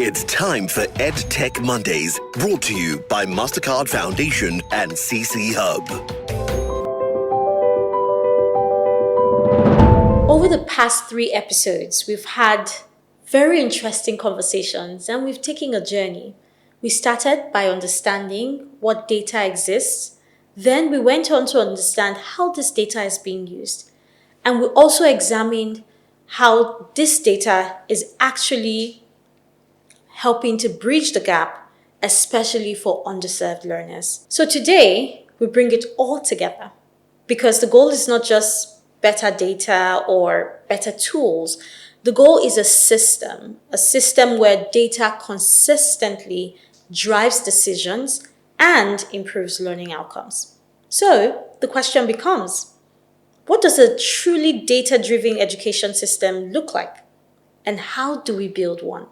It's time for EdTech Mondays, brought to you by Mastercard Foundation and CC Hub. Over the past 3 episodes, we've had very interesting conversations and we've taken a journey. We started by understanding what data exists. Then we went on to understand how this data is being used. And we also examined how this data is actually helping to bridge the gap, especially for underserved learners. So today, we bring it all together because the goal is not just better data or better tools. The goal is a system where data consistently drives decisions and improves learning outcomes. So the question becomes, what does a truly data-driven education system look like? And how do we build one?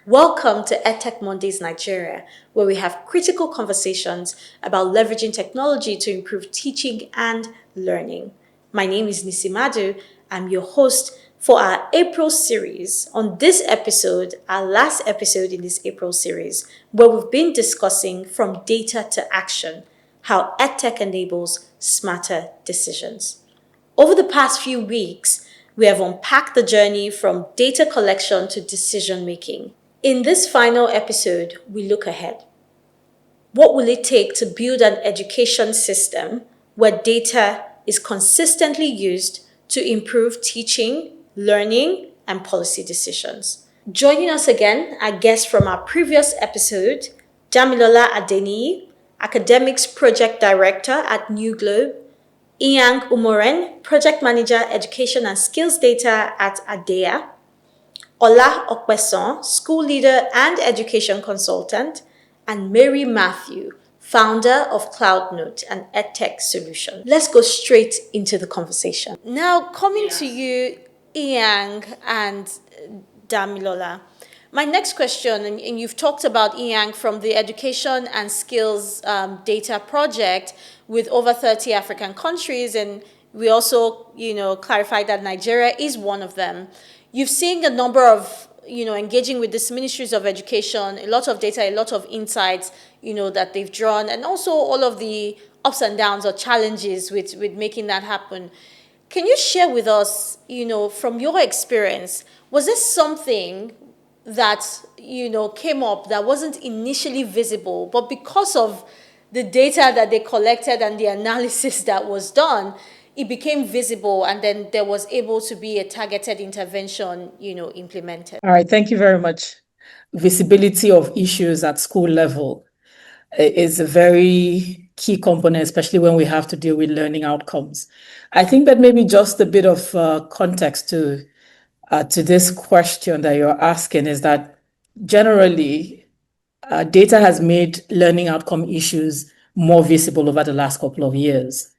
Welcome to EdTech Mondays Nigeria, where we have critical conversations about leveraging technology to improve teaching and learning. My name is Nisimadu. I'm your host for our April series. On this episode, our last episode in this April series, where we've been discussing from data to action, how EdTech enables smarter decisions. Over the past few weeks, we have unpacked the journey from data collection to decision making. In this final episode, we look ahead. What will it take to build an education system where data is consistently used to improve teaching, learning, and policy decisions? Joining us again are guests from our previous episode, Damilola Adeniyi, Academics Project Director at New Globe, Iyang Umoren, Project Manager, Education and Skills Data at ADEA, Ola Okweson, School Leader and Education Consultant, and Mary Matthew, Founder of CloudNote, an EdTech solution. Let's go straight into the conversation. Now, coming to you, Iyang and Damilola. My next question, and you've talked about Iyang from the Education and Skills Data Project with over 30 African countries, and we also, clarified that Nigeria is one of them. You've seen a number of, engaging with these ministries of education, a lot of data, a lot of insights, that they've drawn, and also all of the ups and downs or challenges with making that happen. Can you share with us, from your experience, was there something that, came up that wasn't initially visible, but because of the data that they collected and the analysis that was done, it became visible, and then there was able to be a targeted intervention, implemented? All right, thank you very much. Visibility of issues at school level is a very key component, especially when we have to deal with learning outcomes. I think that maybe just a bit of context to this question that you're asking is that generally data has made learning outcome issues more visible over the last couple of years.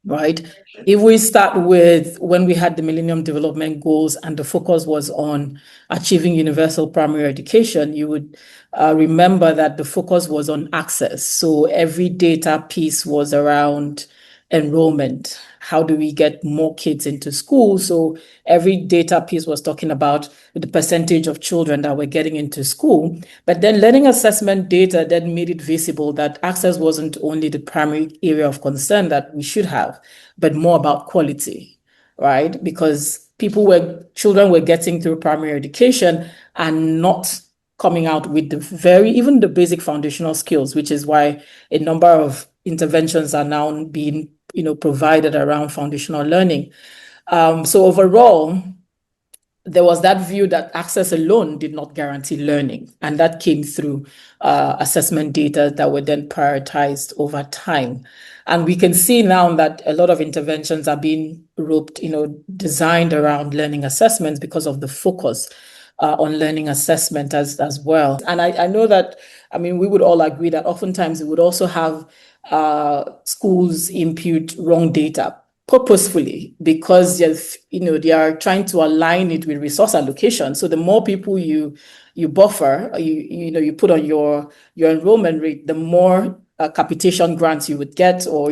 Right? If we start with when we had the Millennium Development Goals and the focus was on achieving universal primary education, you would remember that the focus was on access. So every data piece was around enrollment. How do we get more kids into school? So every data piece was talking about the percentage of children that were getting into school. But then learning assessment data then made it visible that access wasn't only the primary area of concern that we should have, but more about quality, right? Because children were getting through primary education and not coming out with even the basic foundational skills, which is why a number of interventions are now being provided around foundational learning. So overall, there was that view that access alone did not guarantee learning. And that came through assessment data that were then prioritized over time. And we can see now that a lot of interventions are being designed around learning assessments because of the focus on learning assessment as well. And I know that, we would all agree that oftentimes it would also have schools impute wrong data purposefully because they are trying to align it with resource allocation. So the more people you buffer, you put on your enrollment rate, the more capitation grants you would get, or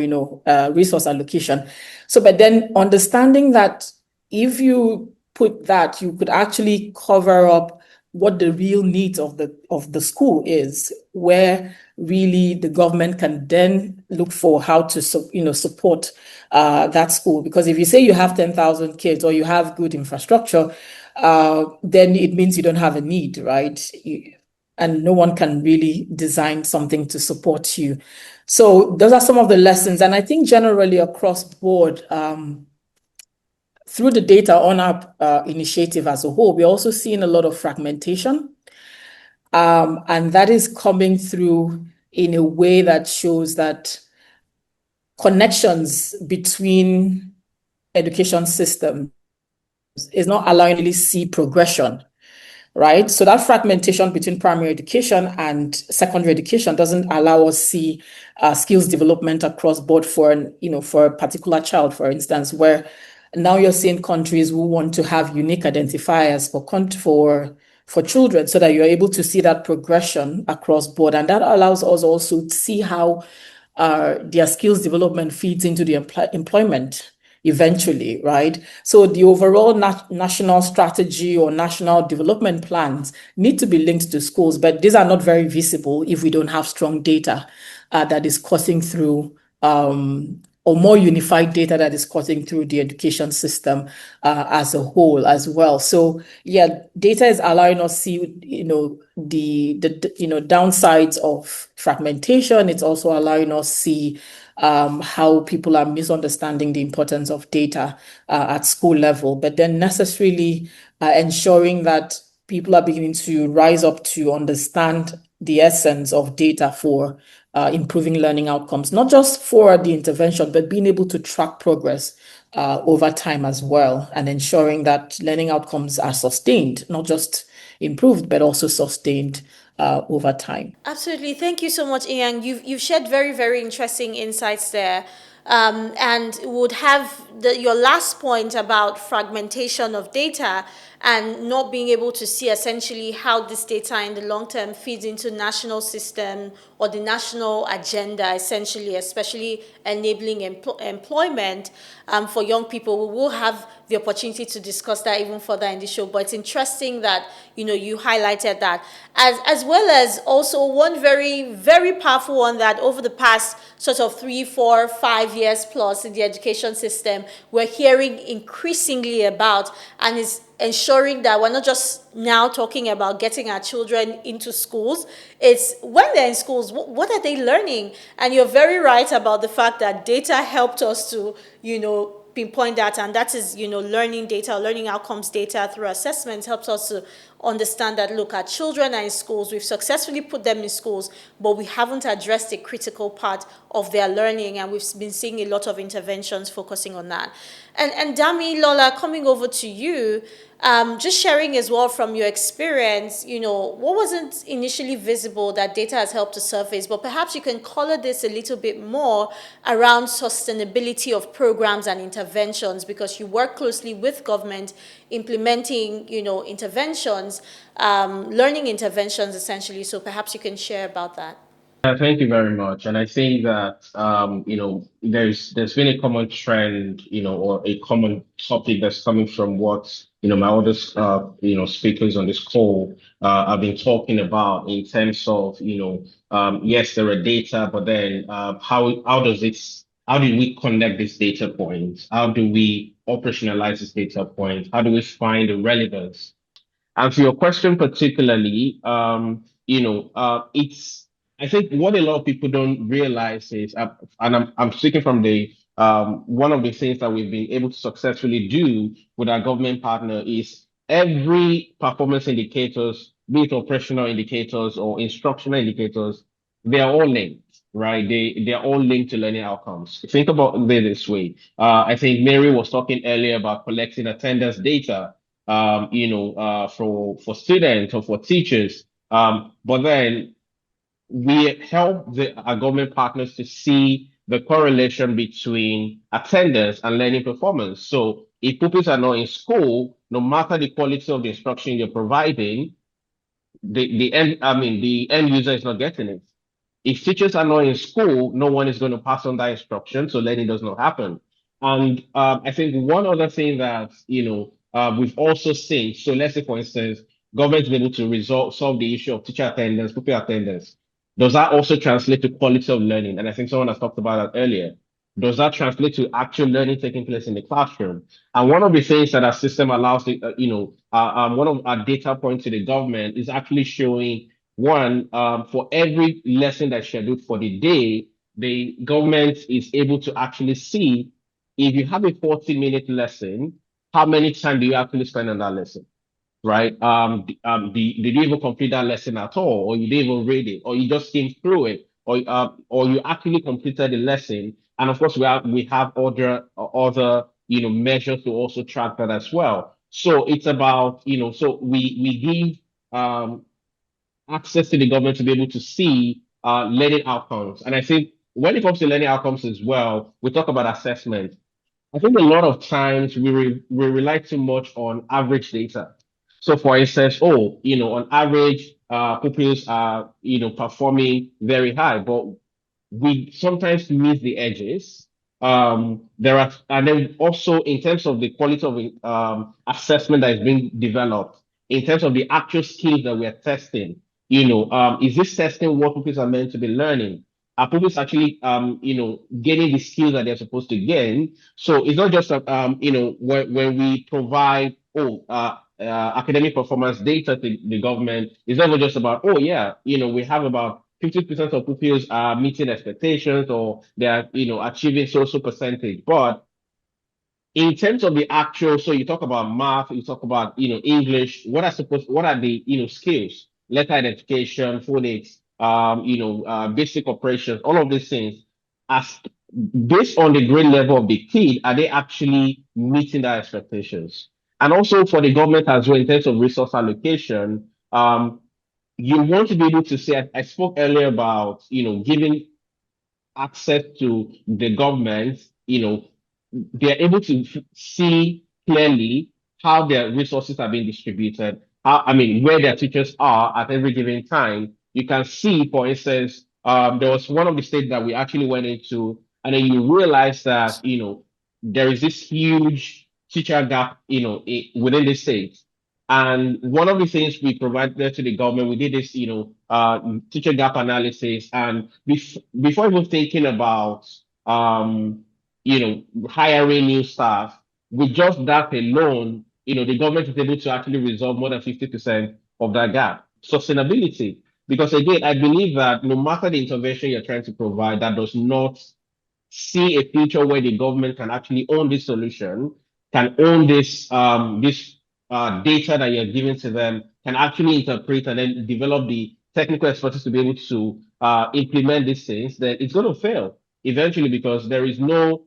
resource allocation. So, but then understanding that if you put that, you could actually cover up what the real needs of the school is, where really the government can then look for how to support that school. Because if you say you have 10,000 kids or you have good infrastructure, then it means you don't have a need, right? And no one can really design something to support you. So those are some of the lessons. And I think generally across board, through the data on our initiative as a whole, we're also seeing a lot of fragmentation. And that is coming through in a way that shows that connections between education systems is not allowing you to see progression, right? So that fragmentation between primary education and secondary education doesn't allow us see skills development across board for a particular child, for instance, where now you're seeing countries who want to have unique identifiers for children so that you're able to see that progression across board. And that allows us also to see how their skills development feeds into the employment eventually, right? So the overall national strategy or national development plans need to be linked to schools, but these are not very visible if we don't have strong data that is coursing through or more unified data that is cutting through the education system as a whole as well. So yeah, data is allowing us to see, the downsides of fragmentation. It's also allowing us to see how people are misunderstanding the importance of data at school level, but then necessarily ensuring that people are beginning to rise up to understand the essence of data for improving learning outcomes, not just for the intervention, but being able to track progress over time as well, and ensuring that learning outcomes are sustained, not just improved, but also sustained over time. Absolutely. Thank you so much, Ian. You've shared very, very interesting insights there. And would have your last point about fragmentation of data and not being able to see essentially how this data in the long term feeds into national system or the national agenda, essentially, especially enabling employment for young people. We will have the opportunity to discuss that even further in the show, but it's interesting that you highlighted that, as well as also one very, very powerful one that over the past sort of 3, 4, 5 years plus in the education system we're hearing increasingly about, and is ensuring that we're not just now talking about getting our children into schools. It's when they're in schools, what are they learning? And you're very right about the fact that data helped us to pinpoint that, and that is learning data, learning outcomes data through assessments helps us to understand that, look, our children are in schools, we've successfully put them in schools, but we haven't addressed a critical part of their learning, and we've been seeing a lot of interventions focusing on that. And Dami, Lola, coming over to you, just sharing as well from your experience, what wasn't initially visible that data has helped to surface, but perhaps you can color this a little bit more around sustainability of programs and interventions, because you work closely with government implementing, interventions, learning interventions essentially. So perhaps you can share about that. Thank you very much. And I think that there's been a common trend, or a common topic that's coming from what my other speakers on this call have been talking about in terms of yes, there are data, but then how do we connect these data points? How do we operationalize this data point? How do we find the relevance? And to your question particularly, it's I think what a lot of people don't realize is, and I'm speaking from the one of the things that we've been able to successfully do with our government partner is every performance indicators, be it operational indicators or instructional indicators, they are all linked, right? They're all linked to learning outcomes. Think about it this way. I think Mary was talking earlier about collecting attendance data for students or for teachers. But then we help our government partners to see the correlation between attendance and learning performance. So if pupils are not in school, no matter the quality of the instruction you're providing, the end user is not getting it. If teachers are not in school, no one is going to pass on that instruction, so learning does not happen. And I think one other thing that we've also seen. So let's say, for instance, government is able to solve the issue of teacher attendance, pupil attendance, does that also translate to quality of learning? And I think someone has talked about that earlier. Does that translate to actual learning taking place in the classroom? And one of the things that our system allows, one of our data points to the government is actually showing one, for every lesson that's scheduled for the day, the government is able to actually see if you have a 40-minute lesson, how many time do you actually spend on that lesson? Right? Did you even complete that lesson at all, or you didn't even read it, or you just skimmed through it, or you actually completed the lesson? And of course, we have other measures to also track that as well. So it's about so we give access to the government to be able to see learning outcomes, and I think when it comes to learning outcomes as well, we talk about assessment. I think a lot of times we rely too much on average data. So for instance, on average, pupils are, performing very high, but we sometimes miss the edges. And then also in terms of the quality of assessment that is being developed, in terms of the actual skills that we are testing, is this testing what pupils are meant to be learning? Are pupils actually, getting the skills that they're supposed to gain? So it's not just, when we provide, academic performance data to the government, it's never just about, oh yeah, we have about 50% of pupils are meeting expectations or they are, achieving so percentage. But in terms of the actual, so you talk about math, you talk about, English, what are the, skills, letter identification, phonics, basic operations, all of these things, as based on the grade level of the kid, are they actually meeting their expectations? And also for the government as well, in terms of resource allocation, you want to be able to say, I spoke earlier about, giving access to the government, they're able to see clearly how their resources are being distributed, where their teachers are at every given time. You can see, for instance, there was one of the states that we actually went into, and then you realize that, there is this huge teacher gap, within the state. And one of the things we provided to the government, we did this, teacher gap analysis. And before even thinking about, hiring new staff, with just that alone, the government is able to actually resolve more than 50% of that gap. Sustainability. Because again, I believe that no matter the intervention you're trying to provide, that does not see a future where the government can actually own this solution, can own this data that you're giving to them, can actually interpret and then develop the technical expertise to be able to implement these things, then it's going to fail eventually because there is no.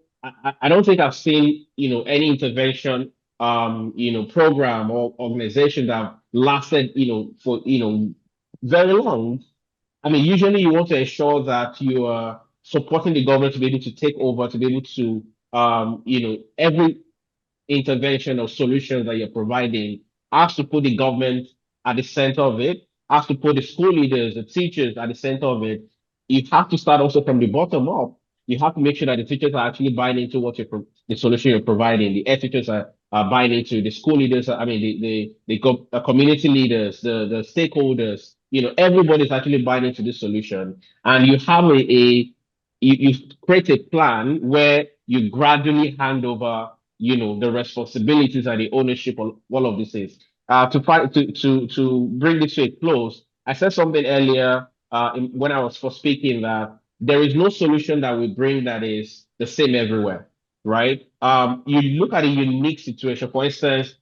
I don't think I've seen any intervention program or organization that lasted for very long. Usually you want to ensure that you are supporting the government to be able to take over, to be able to, every intervention or solutions that you're providing has to put the government at the center of it, has to put the school leaders, the teachers at the center of it. You have to start also from the bottom up. You have to make sure that the teachers are actually buying into the solution you're providing. The ed teachers are buying into the school leaders. The community leaders, the stakeholders. Everybody's actually buying into this solution, and you have you create a plan where you gradually hand over the responsibilities and the ownership of all of these things. To bring this to a close, I said something earlier when I was first speaking that there is no solution that we bring that is the same everywhere, right? You look at a unique situation. For instance,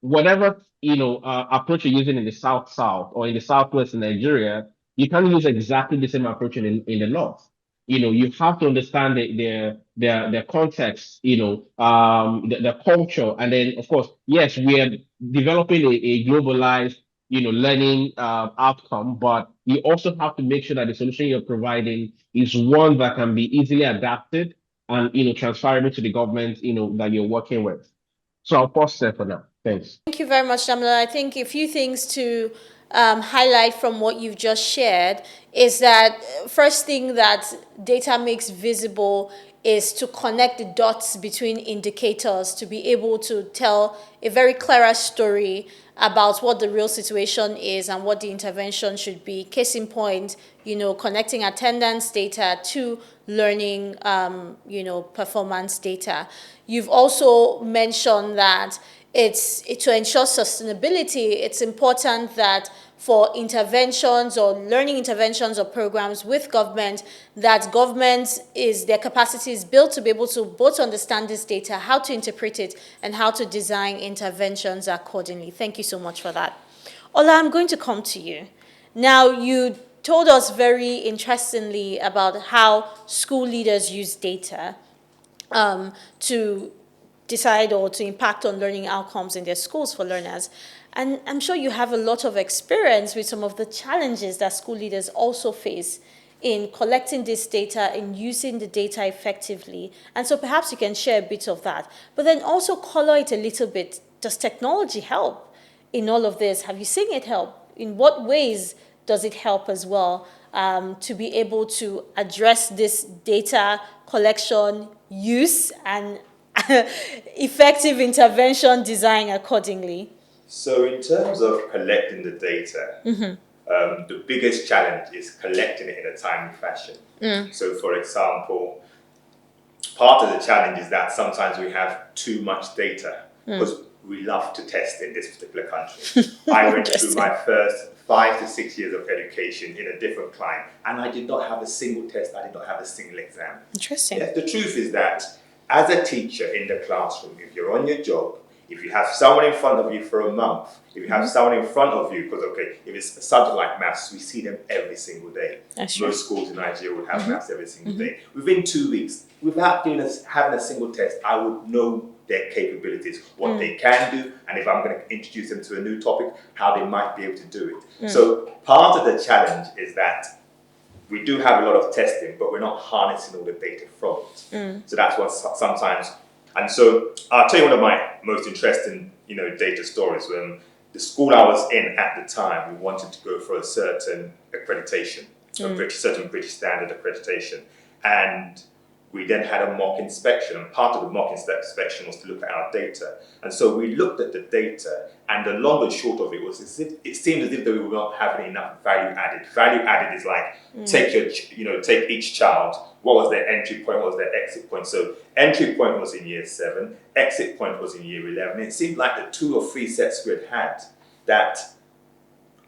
whatever approach you're using in the south or in the southwest in Nigeria, you can't use exactly the same approach in the north. You have to understand their context, the culture, and then of course, yes, we are developing a globalized, learning outcome, but you also have to make sure that the solution you're providing is one that can be easily adapted and transferable to the government, that you're working with. So I'll pause there for now. Thanks. Thank you very much, Damla. I think a few things to highlight from what you've just shared is that first thing that data makes visible is to connect the dots between indicators to be able to tell a very clearer story about what the real situation is and what the intervention should be. Case in point, connecting attendance data to learning, performance data. You've also mentioned that to ensure sustainability, it's important that for interventions or learning interventions or programs with government, that their capacity is built to be able to both understand this data, how to interpret it, and how to design interventions accordingly. Thank you so much for that. Ola, I'm going to come to you. Now, you told us very interestingly about how school leaders use data to decide or to impact on learning outcomes in their schools for learners. And I'm sure you have a lot of experience with some of the challenges that school leaders also face in collecting this data and using the data effectively. And so perhaps you can share a bit of that. But then also color it a little bit. Does technology help in all of this? Have you seen it help? In what ways does it help as well to be able to address this data collection, use, and effective intervention design accordingly? So in terms of collecting the data, the biggest challenge is collecting it in a timely fashion. So for example, part of the challenge is that sometimes we have too much data because we love to test in this particular country. I went through my first 5 to 6 years of education in a different clime, and I did not have a single test, I did not have a single exam. Interesting. Yes, the truth is that as a teacher in the classroom, if you're on your job, if you have someone in front of you for a month, if you have someone in front of you, because if it's a subject like maths, we see them every single day. That's Most schools in Nigeria would have maths every single day. Within 2 weeks, without having a single test, I would know their capabilities, what they can do, and if I'm going to introduce them to a new topic, how they might be able to do it. So part of the challenge is that we do have a lot of testing, but we're not harnessing all the data from it. So that's what sometimes. And so I'll tell you one of my most interesting, data stories. When the school I was in at the time, we wanted to go for a certain accreditation, certain British standard accreditation, and we then had a mock inspection, and part of the mock inspection was to look at our data. And so we looked at the data, and the long and short of it was it seemed as if we were not having enough value added. Value added is like take each child. What was their entry point? What was their exit point? So entry point was in year 7, exit point was in year 11. It seemed like the 2 or 3 sets we had that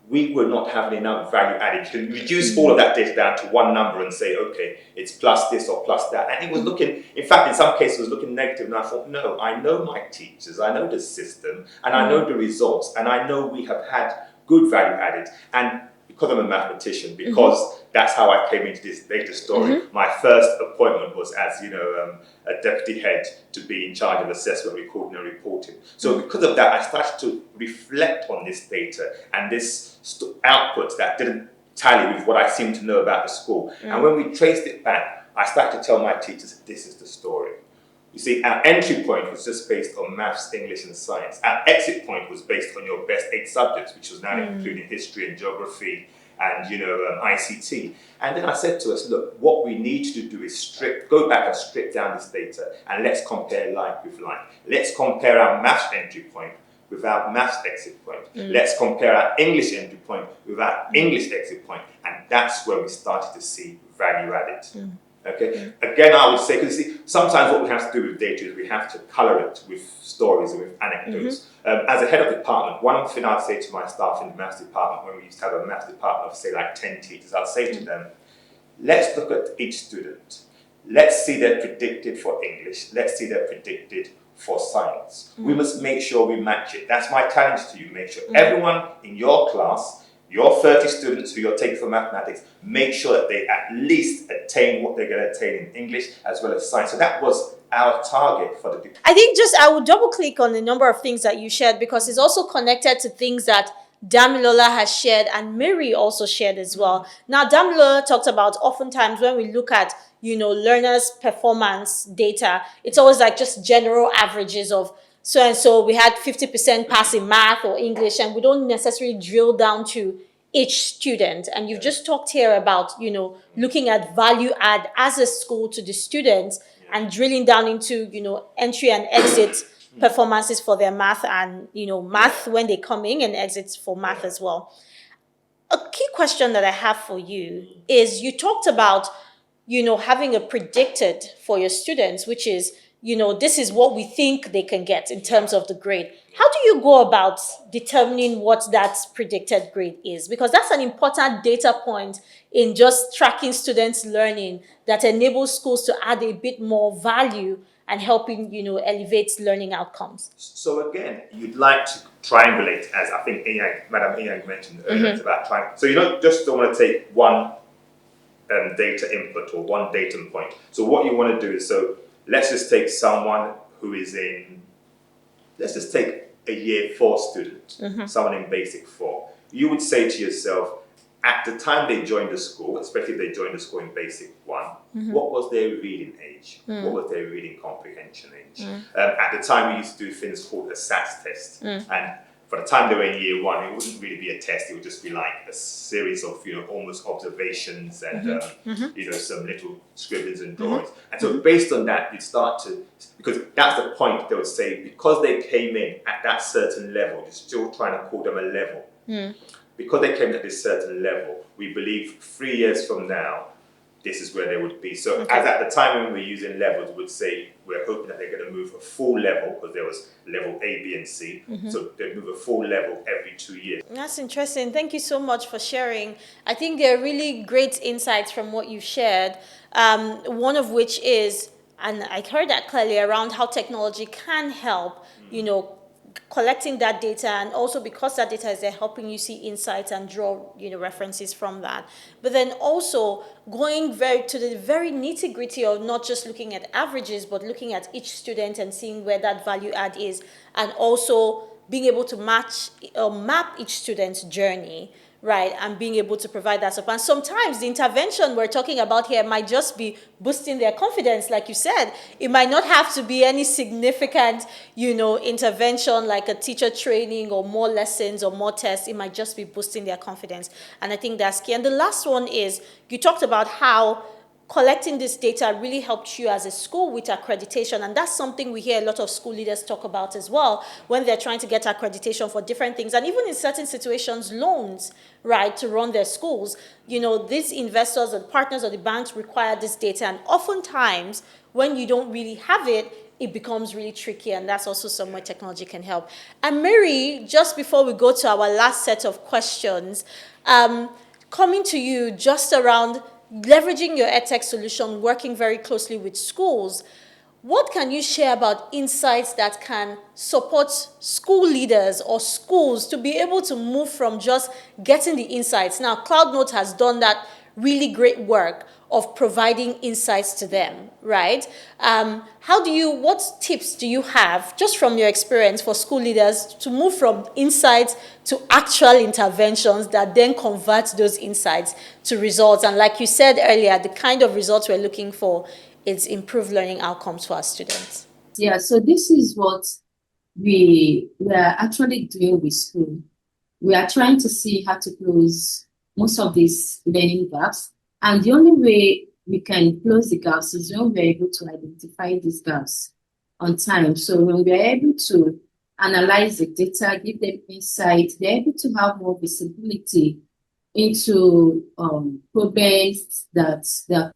we were not having enough value added. You can reduce all of that data down to one number and say, okay, it's plus this or plus that. And it was looking, in fact, in some cases, it was looking negative. And I thought, no, I know my teachers, I know the system, and I know the results, and I know we have had good value added. And because I'm a mathematician, because that's how I came into this data story. My first appointment was as, a deputy head to be in charge of assessment, recording and reporting. So because of that, I started to reflect on this data and this output that didn't tally with what I seemed to know about the school. And when we traced it back, I started to tell my teachers, this is the story. You see, our entry point was just based on maths, English, and science. Our exit point was based on your best 8 subjects, which was now including history and geography and ICT. And then I said to us, look, what we need to do is go back and strip down this data, and let's compare like with like. Let's compare our maths entry point with our maths exit point. Let's compare our English entry point with our English exit point, and that's where we started to see value added. Okay. Again, I would say, because sometimes what we have to do with data is we have to color it with stories and with anecdotes. As a head of department, one thing I'd say to my staff in the maths department, when we used to have a maths department of say like 10 teachers, I'd say to them, let's look at each student. Let's see they're predicted for English. Let's see they're predicted for science. We must make sure we match it. That's my challenge to you. Make sure everyone in your class, your 30 students who you're taking for mathematics, make sure that they at least attain what they're going to attain in English as well as science. So that was our target for the... I think I would double click on a number of things that you shared, because it's also connected to things that Damilola has shared and Mary also shared as well. Now, Damilola talked about oftentimes when we look at, learners' performance data, it's always like just general averages of so we had 50% pass in math or English, and we don't necessarily drill down to each student. And you've just talked here about, looking at value add as a school to the students and drilling down into, entry and exit performances for their math and, math when they come in and exits for math as well. A key question that I have for you is you talked about, having a predicted for your students, which is, this is what we think they can get in terms of the grade. How do you go about determining what that predicted grade is? Because that's an important data point in just tracking students' learning that enables schools to add a bit more value and helping, elevate learning outcomes. So again, you'd like to triangulate, as I think Madam Inyang mentioned earlier, it's about trying. So you just don't want to take one data input or one data point. So what you want to do is, so let's just take someone who is let's just take a year 4 student, someone in basic 4. You would say to yourself, at the time they joined the school, especially if they joined the school in basic 1, what was their reading age? What was their reading comprehension age? At the time, we used to do things called a SATs test. And for the time they were in year 1, it wouldn't really be a test. It would just be like a series of, almost observations and, some little scribblings and drawings. And so based on that, you'd start to, because that's the point they would say, because they came in at that certain level, you're still trying to call them a level. Because they came at this certain level, we believe 3 years from now, this is where they would be. So as at the time when we're using levels, we would say we're hoping that they're going to move a full level, because there was level A, B, and C. So they'd move a full level every 2 years. That's interesting. Thank you so much for sharing. I think there are really great insights from what you shared. One of which is, and I heard that clearly, around how technology can help, collecting that data, and also because that data is there helping you see insights and draw references from that, but then also going to the very nitty-gritty of not just looking at averages but looking at each student and seeing where that value add is, and also being able to match or map each student's journey, right, and being able to provide that support. And sometimes the intervention we're talking about here might just be boosting their confidence, like you said. It might not have to be any significant, intervention like a teacher training or more lessons or more tests. It might just be boosting their confidence. And I think that's key. And the last one is, you talked about how collecting this data really helped you as a school with accreditation. And that's something we hear a lot of school leaders talk about as well when they're trying to get accreditation for different things. And even in certain situations, loans, right, to run their schools. These investors and partners of the banks require this data. And oftentimes, when you don't really have it, it becomes really tricky. And that's also somewhere technology can help. And Mary, just before we go to our last set of questions, coming to you just around leveraging your EdTech solution, working very closely with schools, what can you share about insights that can support school leaders or schools to be able to move from just getting the insights? Now, CloudNote has done that really great work of providing insights to them, right? What tips do you have, just from your experience, for school leaders to move from insights to actual interventions that then convert those insights to results? And like you said earlier, the kind of results we're looking for is improved learning outcomes for our students. Yeah, so this is what we are actually doing with school. We are trying to see how to close most of these learning gaps. And the only way we can close the gaps is when we're able to identify these gaps on time. So when we're able to analyze the data, give them insight, they're able to have more visibility into problems that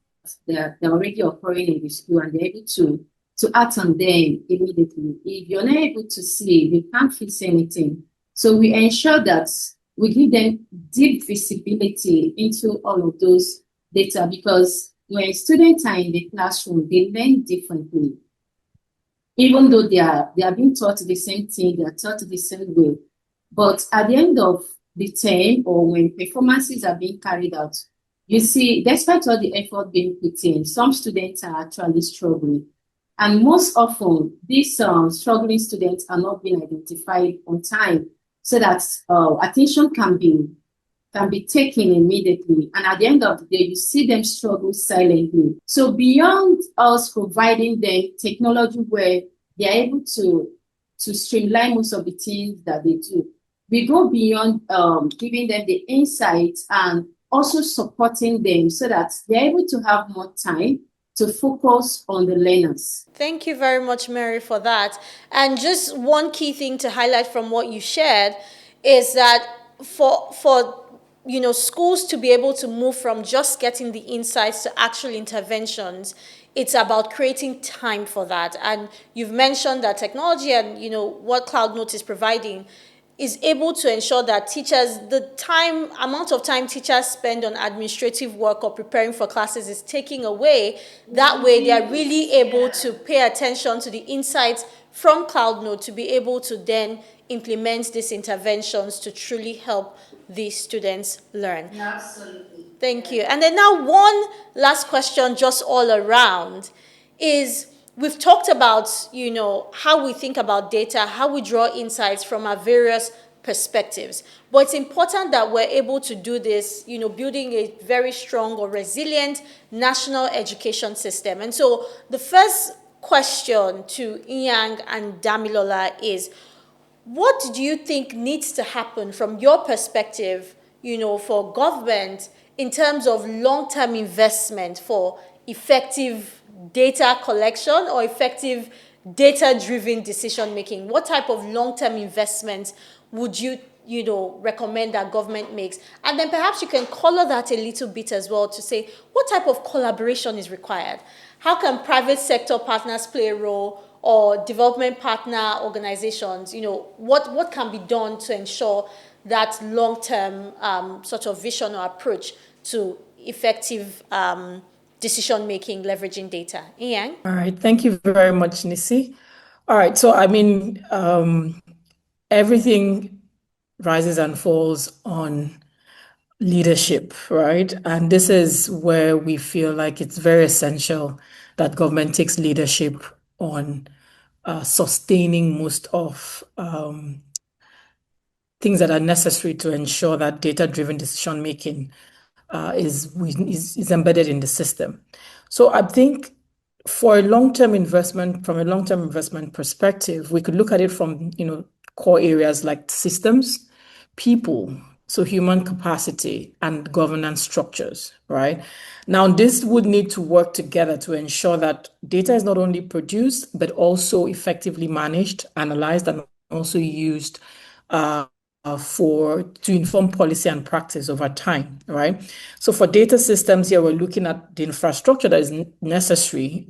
they're already occurring in the school, and they're able to act on them immediately. If you're not able to see, you can't fix anything. So we ensure that we give them deep visibility into all of those data, because when students are in the classroom, they learn differently. Even though they are being taught the same thing, they are taught the same way. But at the end of the term, or when performances are being carried out, you see, despite all the effort being put in, some students are actually struggling. And most often, these struggling students are not being identified on time, so that attention can be taken immediately. And at the end of the day, you see them struggle silently. So beyond us providing them technology where they are able to streamline most of the things that they do, we go beyond giving them the insights and also supporting them so that they're able to have more time to focus on the learners. Thank you very much, Mary, for that. And just one key thing to highlight from what you shared is that for schools to be able to move from just getting the insights to actual interventions, it's about creating time for that. And you've mentioned that technology and what CloudNote is providing is able to ensure that teachers, the amount of time teachers spend on administrative work or preparing for classes is taking away. That way they are really able to pay attention to the insights from CloudNote to be able to then implement these interventions to truly help these students learn. Absolutely. Thank you. And then now one last question just all around is, we've talked about, how we think about data, how we draw insights from our various perspectives. But it's important that we're able to do this, building a very strong or resilient national education system. And so the first question to Inyang and Damilola is, what do you think needs to happen from your perspective, for government in terms of long-term investment for effective data collection or effective data-driven decision-making? What type of long-term investment would you, recommend that government makes? And then perhaps you can color that a little bit as well to say, what type of collaboration is required? How can private sector partners play a role, or development partner organizations? What can be done to ensure that long-term sort of vision or approach to effective decision-making leveraging data? Ian? All right, thank you very much, Nisi. All right, so everything rises and falls on leadership, right? And this is where we feel like it's very essential that government takes leadership on sustaining most of things that are necessary to ensure that data-driven decision-making is embedded in the system. So I think for a long-term investment, from a long-term investment perspective, we could look at it from, core areas like systems, people, so human capacity and governance structures, right? Now, this would need to work together to ensure that data is not only produced, but also effectively managed, analyzed, and also used to inform policy and practice over time, right? So for data systems here, we're looking at the infrastructure that is necessary,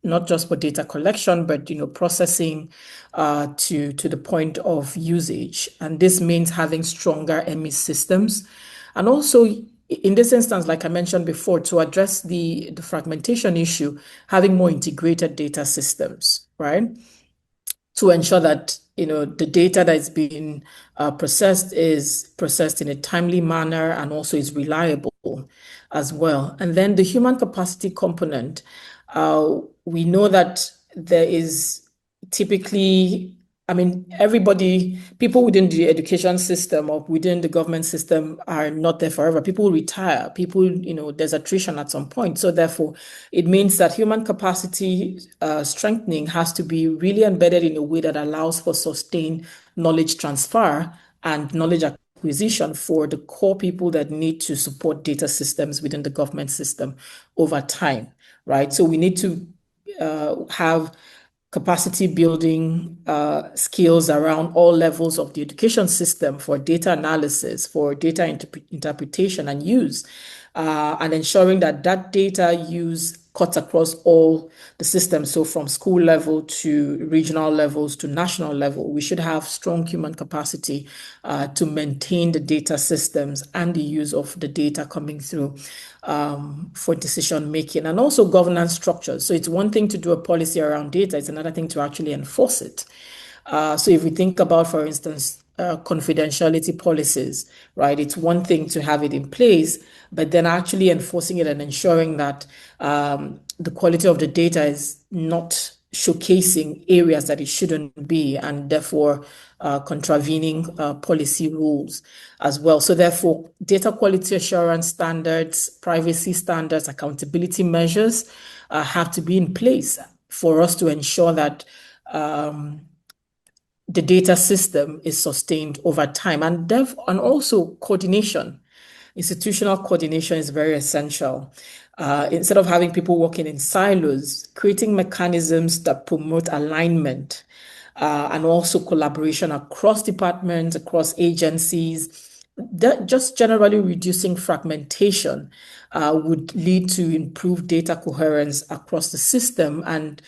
not just for data collection, but processing to the point of usage. And this means having stronger ME systems. And also, in this instance, like I mentioned before, to address the fragmentation issue, having more integrated data systems, right? To ensure that the data that is being processed is processed in a timely manner and also is reliable as well. And then the human capacity component, we know that there is typically, people within the education system or within the government system are not there forever. People retire. People, there's attrition at some point. So therefore, it means that human capacity strengthening has to be really embedded in a way that allows for sustained knowledge transfer and knowledge acquisition for the core people that need to support data systems within the government system over time, right? So we need to have capacity building skills around all levels of the education system for data analysis, for data interpretation and use, and ensuring that data use cuts across all the systems. So from school level to regional levels to national level, we should have strong human capacity to maintain the data systems and the use of the data coming through for decision making, and also governance structures. So it's one thing to do a policy around data, it's another thing to actually enforce it. So if we think about, for instance, confidentiality policies, right? It's one thing to have it in place, but then actually enforcing it and ensuring that the quality of the data is not showcasing areas that it shouldn't be, and therefore contravening policy rules as well. So therefore, data quality assurance standards, privacy standards, accountability measures have to be in place for us to ensure that the data system is sustained over time. And also coordination. Institutional coordination is very essential. Instead of having people working in silos, creating mechanisms that promote alignment and also collaboration across departments, across agencies, that just generally reducing fragmentation would lead to improved data coherence across the system. And,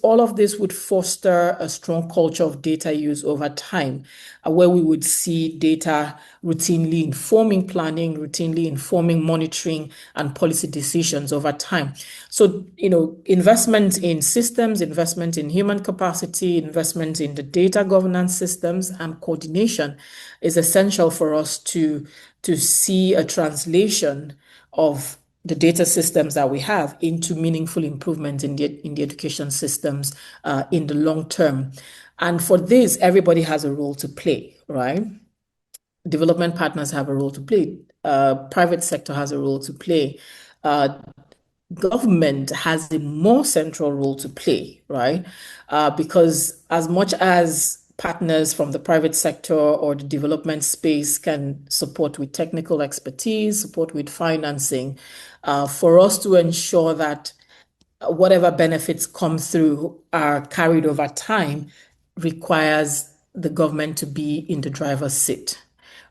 all of this would foster a strong culture of data use over time, where we would see data routinely informing planning, routinely informing monitoring and policy decisions over time. So, investment in systems, investment in human capacity, investment in the data governance systems and coordination is essential for us to see a translation of the data systems that we have into meaningful improvement in the education systems in the long term. And for this, everybody has a role to play, right? Development partners have a role to play. Private sector has a role to play. Government has a more central role to play, right? Because as much as partners from the private sector or the development space can support with technical expertise, support with financing, for us to ensure that whatever benefits come through are carried over time requires the government to be in the driver's seat,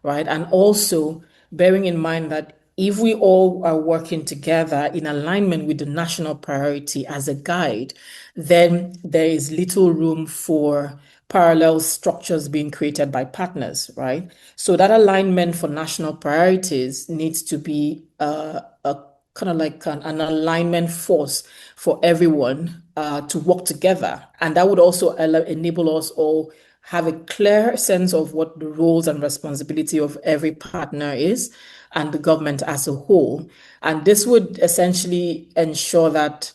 right? And also bearing in mind that if we all are working together in alignment with the national priority as a guide, then there is little room for parallel structures being created by partners, right? So that alignment for national priorities needs to be a kind of like an alignment force for everyone to work together. And that would also enable us all have a clear sense of what the roles and responsibility of every partner is and the government as a whole. And this would essentially ensure that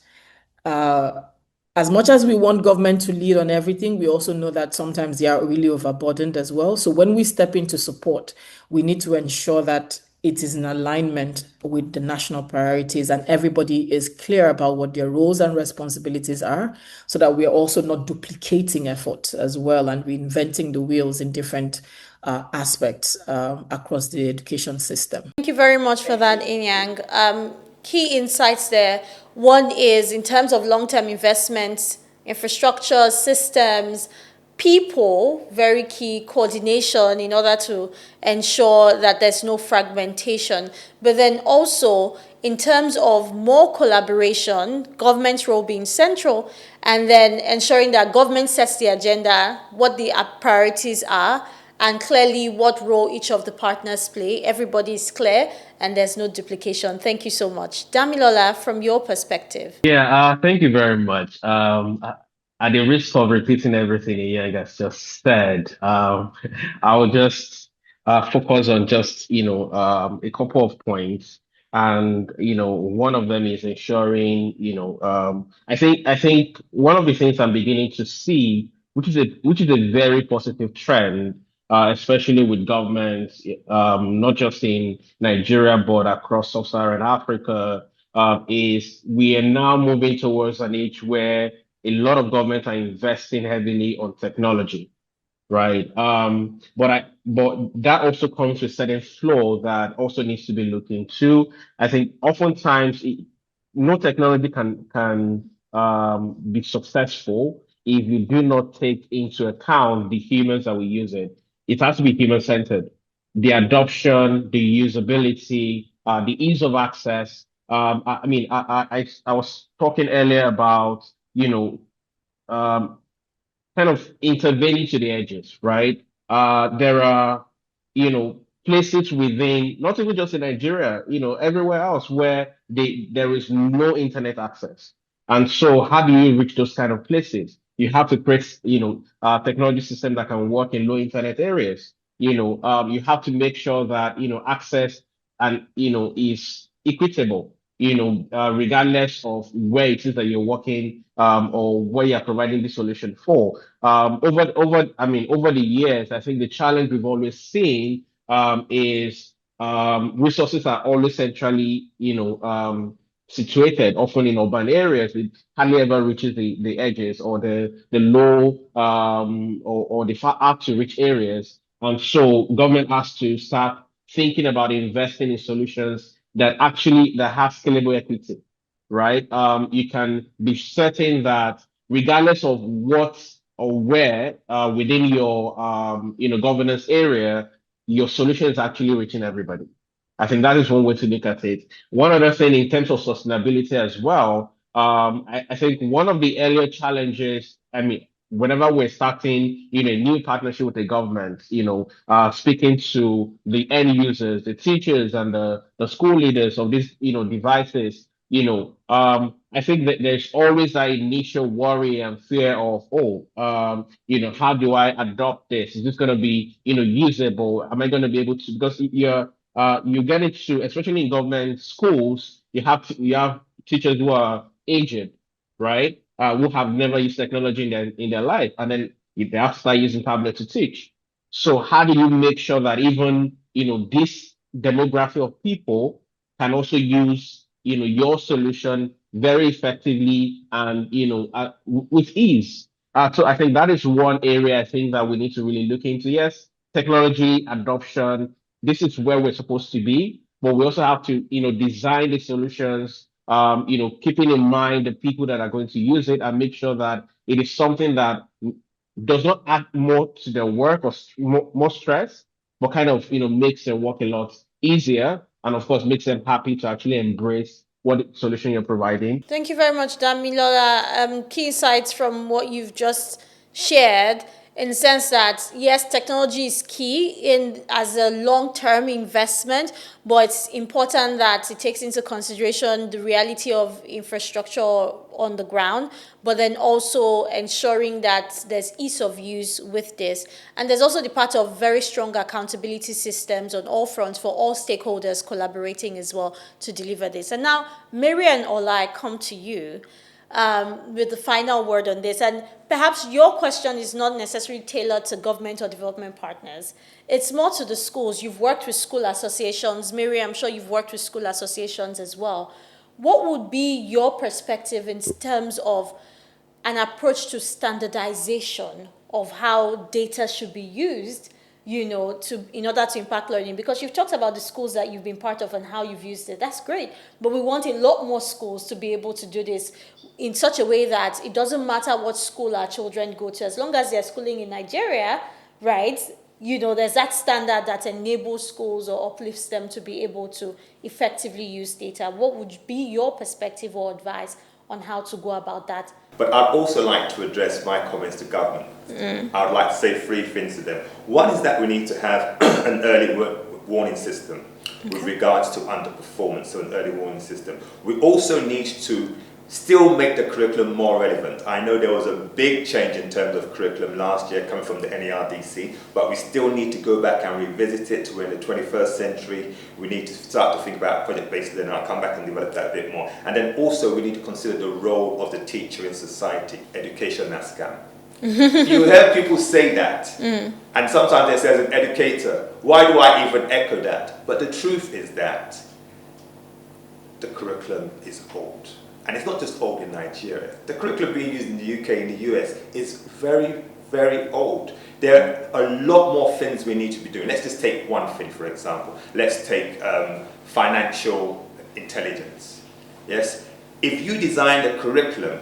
as much as we want government to lead on everything, we also know that sometimes they are really overburdened as well. So when we step into support, we need to ensure that it is in alignment with the national priorities and everybody is clear about what their roles and responsibilities are, so that we are also not duplicating effort as well and reinventing the wheels in different aspects across the education system. Thank you very much for that, Inyang. Key insights there. One is in terms of long-term investments, infrastructure, systems, people, very key, coordination in order to ensure that there's no fragmentation. But then also in terms of more collaboration, government's role being central, and then ensuring that government sets the agenda, what the priorities are, and clearly what role each of the partners play. Everybody is clear and there's no duplication. Thank you so much. Damilola, from your perspective. Yeah, thank you very much. At the risk of repeating everything Ian has just said, I will just focus on just, a couple of points. And, one of them is ensuring, I think one of the things I'm beginning to see, which is a very positive trend, especially with governments, not just in Nigeria, but across sub-Saharan Africa, is we are now moving towards an age where a lot of governments are investing heavily on technology, right? But that also comes with certain flaw that also needs to be looked into. I think oftentimes no technology can be successful if you do not take into account the humans that will use it. It has to be human centered. The adoption, the usability, the ease of access. I mean, I was talking earlier about, um, kind of intervening to the edges, right? There are, places within, not even just in Nigeria, everywhere else where there is no internet access. And so how do you reach those kind of places? You have to create, technology system that can work in low internet areas. You have to make sure that, access and, is equitable, regardless of where it is that you're working, or where you're providing the solution for. Over the years, I think the challenge we've always seen is resources are always centrally, situated, often in urban areas. It hardly ever reaches the edges or the low or the far out to reach areas. And so government has to start thinking about investing in solutions that have scalable equity, right? You can be certain that regardless of what or where within your governance area, your solution is actually reaching everybody. I think that is one way to look at it. One other thing in terms of sustainability as well, I think one of the earlier challenges, I mean, whenever we're starting, a new partnership with the government, speaking to the end users, the teachers and the school leaders of these, devices, I think that there's always that initial worry and fear of, how do I adopt this? Is this going to be, usable? Am I going to be able to, because you get it to, especially in government schools, you have teachers who are aged, right? Who have never used technology in their life, and then they have to start using tablets to teach. So how do you make sure that even this demographic of people can also use your solution very effectively and with ease? So I think that is one area I think that we need to really look into. Yes, technology adoption, this is where we're supposed to be, but we also have to design the solutions, keeping in mind the people that are going to use it and make sure that it is something that does not add more to their work or more stress, but kind of makes their work a lot easier, and of course makes them happy to actually embrace what solution you're providing. Thank you very much, Damilola. Key insights from what you've just shared, in the sense that yes, technology is key in as a long-term investment, but it's important that it takes into consideration the reality of infrastructure on the ground, but then also ensuring that there's ease of use with this. And there's also the part of very strong accountability systems on all fronts for all stakeholders collaborating as well to deliver this. And now, Mary and Ola, I come to you with the final word on this. And perhaps your question is not necessarily tailored to government or development partners. It's more to the schools. You've worked with school associations. Mary, I'm sure you've worked with school associations as well. What would be your perspective in terms of an approach to standardization of how data should be used, in order to impact learning? Because you've talked about the schools that you've been part of and how you've used it. That's great. But we want a lot more schools to be able to do this in such a way that it doesn't matter what school our children go to, as long as they're schooling in Nigeria, right? There's that standard that enables schools or uplifts them to be able to effectively use data. What would be your perspective or advice on how to go about that? But I'd also like to address my comments to government. I'd like to say three things to them. One is that we need to have an early warning system with regards to underperformance, so an early warning system. We also need to still make the curriculum more relevant. I know there was a big change in terms of curriculum last year coming from the NERDC, but we still need to go back and revisit it. We're in the 21st century. We need to start to think about project-based learning. I'll come back and develop that a bit more. And then also we need to consider the role of the teacher in society. Education na scam. You hear people say that, and sometimes they say as an educator, why do I even echo that? But the truth is that the curriculum is old. And it's not just old in Nigeria. The curriculum being used in the UK and the US is very, very old. There are a lot more things we need to be doing. Let's just take one thing, for example. Let's take financial intelligence. Yes? If you design a curriculum,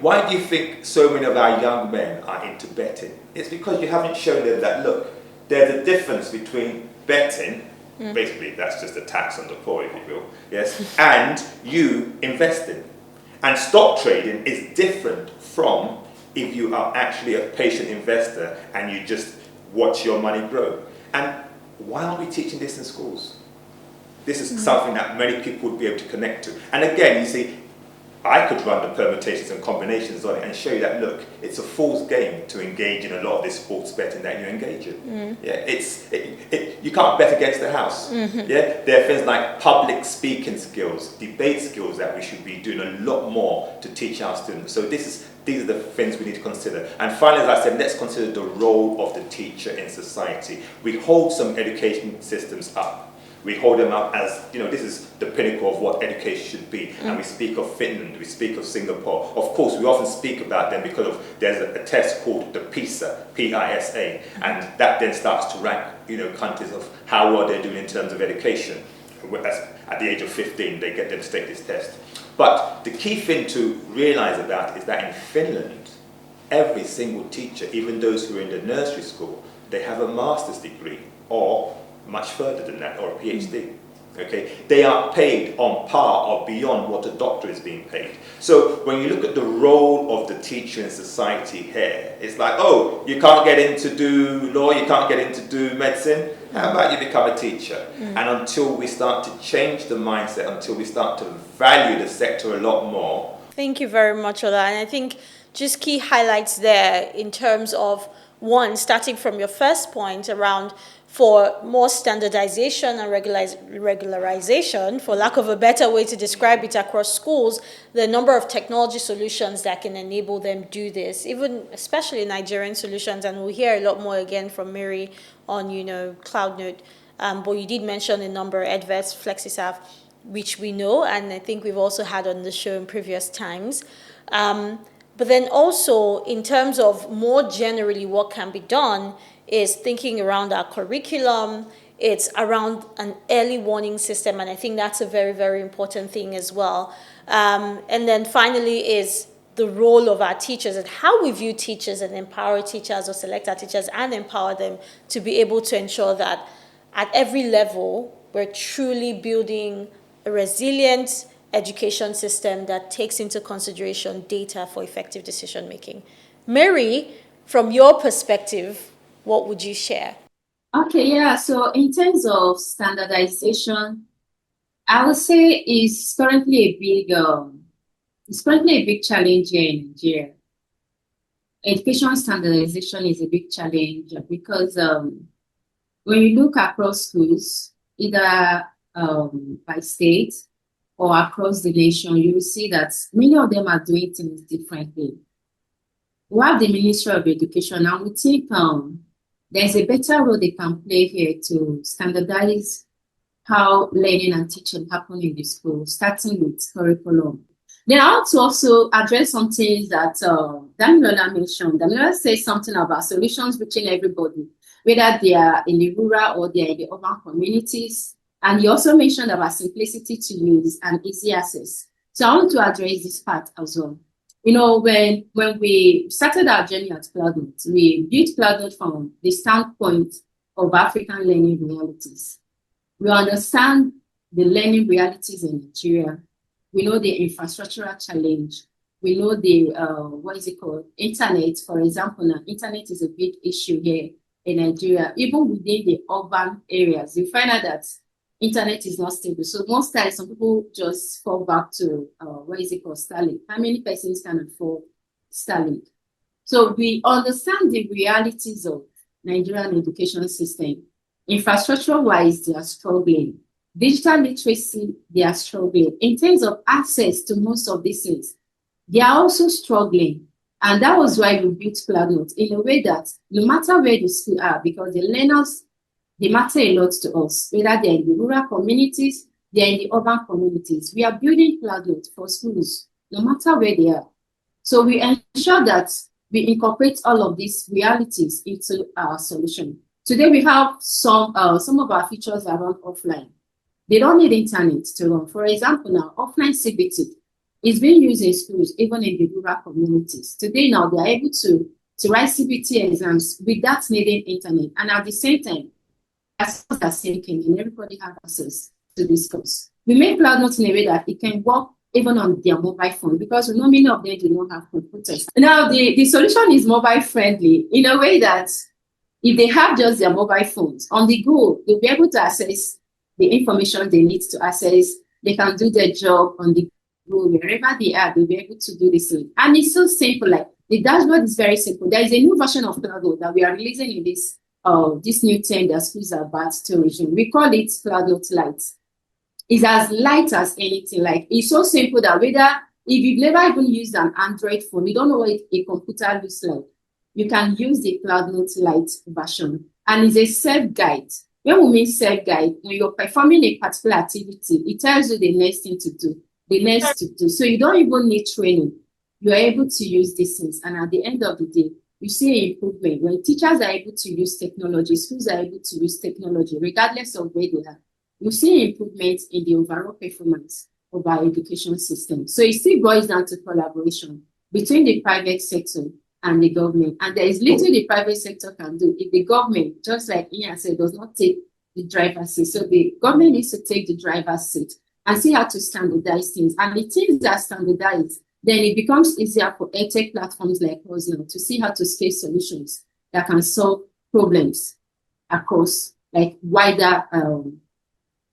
why do you think so many of our young men are into betting? It's because you haven't shown them that, look, there's a difference between betting, basically that's just a tax on the poor, if you will, yes, and you investing. And stock trading is different from if you are actually a patient investor and you just watch your money grow. And why aren't we teaching this in schools? This is something that many people would be able to connect to. And again, you see, I could run the permutations and combinations on it and show you that, look, it's a fool's game to engage in a lot of this sports betting that you engage in. Yeah, you can't bet against the house. Yeah, there are things like public speaking skills, debate skills that we should be doing a lot more to teach our students. So these are the things we need to consider. And finally, as I said, let's consider the role of the teacher in society. We hold some education systems up. We hold them up as, this is the pinnacle of what education should be. And we speak of Finland, we speak of Singapore. Of course, we often speak about them because there's a test called the PISA, P-I-S-A, and that then starts to rank, countries of how well they're doing in terms of education. At the age of 15, they get them to take this test. But the key thing to realize about is that in Finland, every single teacher, even those who are in the nursery school, they have a master's degree or much further than that, or a PhD. Okay, they are paid on par or beyond what a doctor is being paid. So when you look at the role of the teacher in society here, it's like, oh, you can't get in to do law, you can't get in to do medicine. How about you become a teacher? And until we start to change the mindset, until we start to value the sector a lot more. Thank you very much, Ola. And I think just key highlights there in terms of, one, starting from your first point around for more standardization and regularization, for lack of a better way to describe it, across schools, the number of technology solutions that can enable them do this, even especially Nigerian solutions, and we'll hear a lot more again from Mary on, CloudNote. But you did mention a number, EdVets, FlexiSAF, which we know, and I think we've also had on the show in previous times. But then also, in terms of more generally what can be done, is thinking around our curriculum. It's around an early warning system, and I think that's a very, very important thing as well. And then finally is the role of our teachers and how we view teachers and empower teachers or select our teachers and empower them to be able to ensure that at every level, we're truly building a resilient education system that takes into consideration data for effective decision making. Mary, from your perspective, what would you share? Okay, yeah. So in terms of standardization, I would say it's currently a big challenge here in Nigeria. Education standardization is a big challenge because when you look across schools, either by state or across the nation, you will see that many of them are doing things differently. We have the Ministry of Education, and we think there's a better role they can play here to standardize how learning and teaching happen in the school, starting with curriculum. Then I want to also address some things that Damilola mentioned. Damilola says something about solutions reaching everybody, whether they are in the rural or they are in the urban communities. And he also mentioned about simplicity to use and easy access. So I want to address this part as well. When we started our journey at CloudNote, we built CloudNote from the standpoint of African learning realities. We understand the learning realities in Nigeria. We know the infrastructural challenge. We know the, internet, for example. Now, internet is a big issue here in Nigeria. Even within the urban areas, you find out that internet is not stable. So most times, some people just fall back to, Starlink. How many persons can afford Starlink? So we understand the realities of Nigerian education system. Infrastructure-wise, they are struggling. Digital literacy, they are struggling. In terms of access to most of these things, they are also struggling. And that was why we built CloudNote in a way that no matter where the school are, because the learners, they matter a lot to us, whether they're in the rural communities, they're in the urban communities. We are building CloudNote for schools, no matter where they are. So we ensure that we incorporate all of these realities into our solution. Today we have some of our features are run offline. They don't need internet to run. For example, now offline CBT is being used in schools, even in the rural communities. Today now they are able to write CBT exams without needing internet, and at the same time, as are syncing and everybody has access to this course. We make CloudNote in a way that it can work even on their mobile phone, because we know many of them do not have computers. Now, the solution is mobile friendly in a way that if they have just their mobile phones on the go, they'll be able to access the information they need to access. They can do their job on the go, wherever they are, they'll be able to do the same. And it's so simple, like the dashboard is very simple. There is a new version of CloudNote that we are releasing in this new term that schools are about to resume. We call it CloudNote Lite. It's as light as anything. Like, it's so simple that whether if you've never even used an Android phone, you don't know what a computer looks like, you can use the CloudNote Lite version. And it's a self-guide. When we mean self-guide, when you're performing a particular activity, it tells you the next thing to do, the next to do. So you don't even need training. You're able to use these things. And at the end of the day, you see improvement. When teachers are able to use technology, schools are able to use technology, regardless of where they are. you see improvements in the overall performance of our education system. So it still boils down to collaboration between the private sector and the government. And there is little the private sector can do if the government, just like Ian said, does not take the driver's seat. So the government needs to take the driver's seat and see how to standardize things. And the things that standardize, then it becomes easier for EdTech platforms like us now to see how to scale solutions that can solve problems across like wider,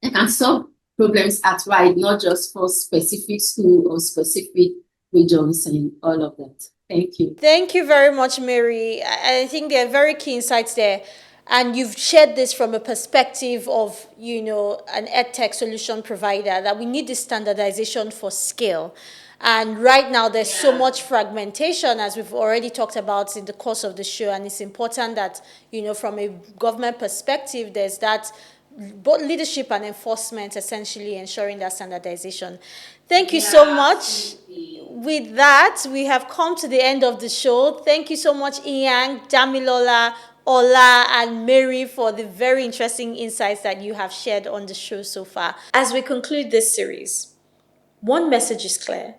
they can solve problems at wide, not just for specific school or specific regions and all of that. Thank you. Thank you very much, Mary. I think there are very key insights there. And you've shared this from a perspective of, an EdTech solution provider, that we need this standardization for scale. And right now, there's so much fragmentation, as we've already talked about in the course of the show. And it's important that, from a government perspective, there's that both leadership and enforcement, essentially ensuring that standardization. Thank you so much. Absolutely. With that, we have come to the end of the show. Thank you so much, Ian, Damilola, Ola, and Mary, for the very interesting insights that you have shared on the show so far. As we conclude this series, one message is clear.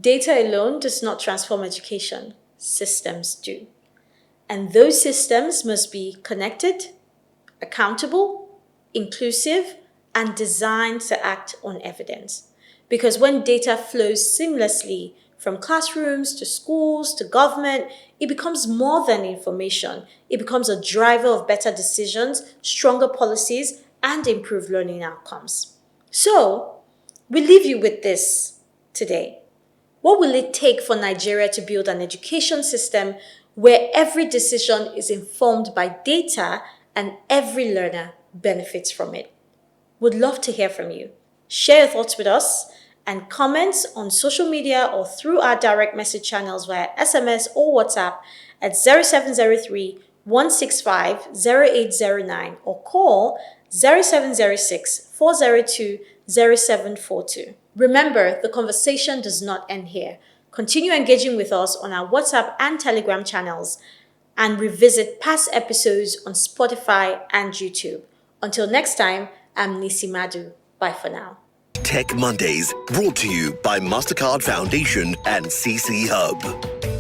Data alone does not transform education. Systems do. And those systems must be connected, accountable, inclusive, and designed to act on evidence. Because when data flows seamlessly from classrooms to schools to government, it becomes more than information. It becomes a driver of better decisions, stronger policies, and improved learning outcomes. So, we leave you with this today. What will it take for Nigeria to build an education system where every decision is informed by data and every learner benefits from it? Would love to hear from you. Share your thoughts with us and comments on social media or through our direct message channels via SMS or WhatsApp at 0703 165 0809 or call 0706 402 0742. Remember, the conversation does not end here. Continue engaging with us on our WhatsApp and Telegram channels and revisit past episodes on Spotify and YouTube. Until next time, I'm Nisi Madu. Bye for now. Tech Mondays, brought to you by MasterCard Foundation and CC Hub.